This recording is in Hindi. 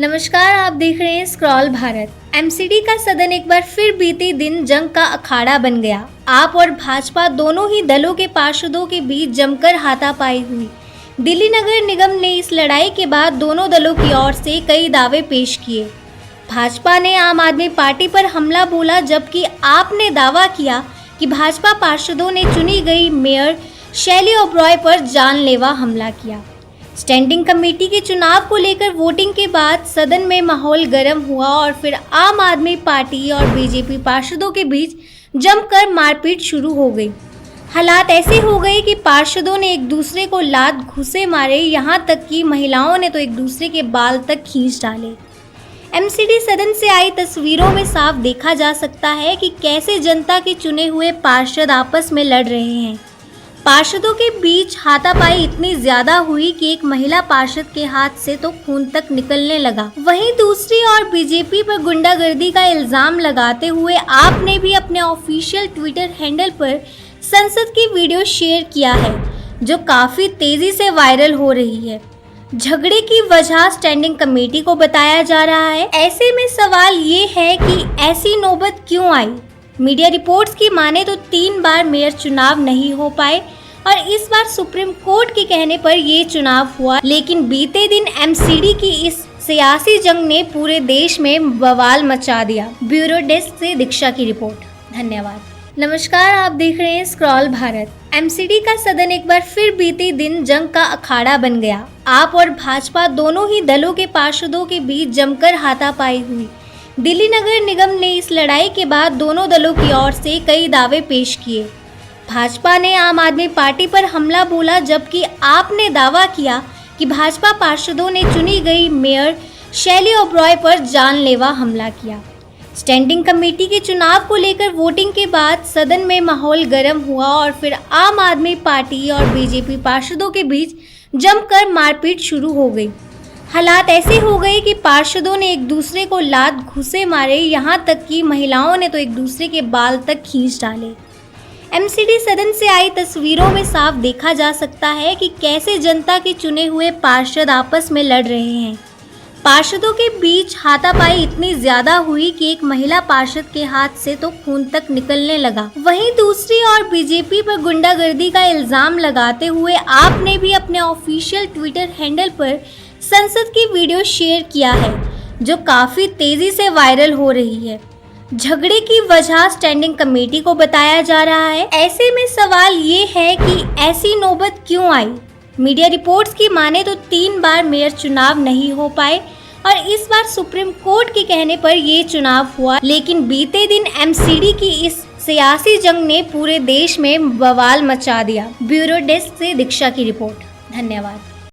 नमस्कार, आप देख रहे हैं स्क्रॉल भारत। एमसीडी का सदन एक बार फिर बीते दिन जंग का अखाड़ा बन गया। आप और भाजपा दोनों ही दलों के पार्षदों के बीच जमकर हाथापाई हुई। दिल्ली नगर निगम ने इस लड़ाई के बाद दोनों दलों की ओर से कई दावे पेश किए। भाजपा ने आम आदमी पार्टी पर हमला बोला, जबकि आप ने दावा किया कि भाजपा पार्षदों ने चुनी गई मेयर शैली ओबरॉय पर जानलेवा हमला किया। स्टैंडिंग कमेटी के चुनाव को लेकर वोटिंग के बाद सदन में माहौल गर्म हुआ और फिर आम आदमी पार्टी और बीजेपी पार्षदों के बीच जमकर मारपीट शुरू हो गई। हालात ऐसे हो गए कि पार्षदों ने एक दूसरे को लात घुसे मारे, यहां तक कि महिलाओं ने तो एक दूसरे के बाल तक खींच डाले। एमसीडी सदन से आई तस्वीरों में साफ देखा जा सकता है कि कैसे जनता के चुने हुए पार्षद आपस में लड़ रहे हैं। पार्षदों के बीच हाथापाई इतनी ज्यादा हुई कि एक महिला पार्षद के हाथ से तो खून तक निकलने लगा। वहीं दूसरी ओर बीजेपी पर गुंडागर्दी का इल्जाम लगाते हुए आपने भी अपने ऑफिशियल ट्विटर हैंडल पर संसद की वीडियो शेयर किया है, जो काफी तेजी से वायरल हो रही है। झगड़े की वजह स्टैंडिंग कमेटी को बताया जा रहा है। ऐसे में सवाल ये है कि ऐसी नौबत क्यों आई। मीडिया रिपोर्ट्स की माने तो 3 बार मेयर चुनाव नहीं हो पाए और इस बार सुप्रीम कोर्ट के कहने पर ये चुनाव हुआ, लेकिन बीते दिन एमसीडी की इस सियासी जंग ने पूरे देश में बवाल मचा दिया। ब्यूरो डेस्क से दीक्षा की रिपोर्ट। धन्यवाद। नमस्कार, आप देख रहे हैं स्क्रॉल भारत। एमसीडी का सदन एक बार फिर बीते दिन जंग का अखाड़ा बन गया। आप और भाजपा दोनों ही दलों के पार्षदों के बीच जमकर हाथापाई हुई। दिल्ली नगर निगम ने इस लड़ाई के बाद दोनों दलों की ओर से कई दावे पेश किए। भाजपा ने आम आदमी पार्टी पर हमला बोला, जबकि आपने दावा किया कि भाजपा पार्षदों ने चुनी गई मेयर शैली ओबरॉय पर जानलेवा हमला किया। स्टैंडिंग कमेटी के चुनाव को लेकर वोटिंग के बाद सदन में माहौल गर्म हुआ और फिर आम आदमी पार्टी और बीजेपी पार्षदों के बीच जमकर मारपीट शुरू हो गई। हालात ऐसे हो गए कि पार्षदों ने एक दूसरे को लात घुसे मारे, यहां तक कि महिलाओं ने तो एक दूसरे के बाल तक खींच डाले। एमसीडी सदन से आई तस्वीरों में साफ देखा जा सकता है कि कैसे जनता के चुने हुए पार्षद आपस में लड़ रहे हैं। पार्षदों के बीच हाथापाई इतनी ज्यादा हुई कि एक महिला पार्षद के हाथ से तो खून तक निकलने लगा। वहीं दूसरी ओर बीजेपी पर गुंडागर्दी का इल्जाम लगाते हुए आपने भी अपने ऑफिशियल ट्विटर हैंडल पर संसद की वीडियो शेयर किया है, जो काफी तेजी से वायरल हो रही है। झगड़े की वजह स्टैंडिंग कमेटी को बताया जा रहा है। ऐसे में सवाल ये है कि ऐसी नौबत क्यों आई। मीडिया रिपोर्ट्स की माने तो 3 बार मेयर चुनाव नहीं हो पाए और इस बार सुप्रीम कोर्ट के कहने पर ये चुनाव हुआ, लेकिन बीते दिन एमसीडी की इस सियासी जंग ने पूरे देश में बवाल मचा दिया। ब्यूरो डेस्क से दीक्षा की रिपोर्ट। धन्यवाद।